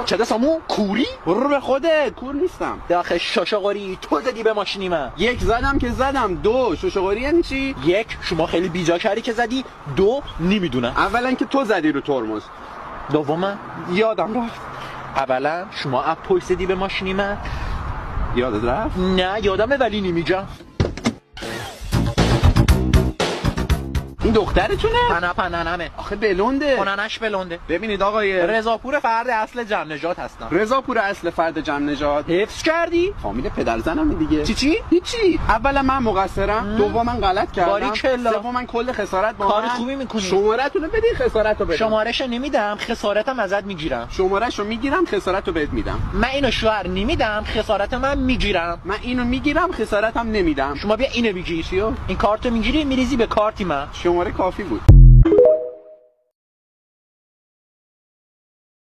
چه سامو کوری؟ برو به خودت، کور نیستم. داخل شاشقاری تو زدی به ماشینی من. یک زدم که زدم. دو شاشقاری یعنی چی؟ یک شما خیلی بیجا کردی که زدی. دو نمیدونم. اولا که تو زدی رو ترمز. دوما یادم رفت. اولا شما اپ پشت زدی به ماشینی من. یادت رفت؟ نه یادمه ولی نمیگم. این دخترتونه؟ پننمه. آخه بلونده. پننش بلونده. ببینید آقای رضاپور فرد اصل جمع نجات هستم. رضاپور اصل فرد جمع نجات. حفظ کردی؟ فامیل پدر زنمه دیگه. چی؟ هیچی. اولا من مقصرم، دوم من غلط کردم، باریکلا. سوم من کل خسارت با کار من. خوبی میکنی. شماره‌تونو بدین خسارتو بدم. شمارهشو نمیدم، خسارتم ازت میگیرم. شمارهشو میگیرم، خسارتو بهت میدم. من اینو شوهر نمیدم، خسارت من میگیرم. من اینو میگیرم، خسارتم نمیدم. شما بیا اینو بگیر. چیو؟ این کارتو میگیری میریزی به کارتی من. شماره کافی بود.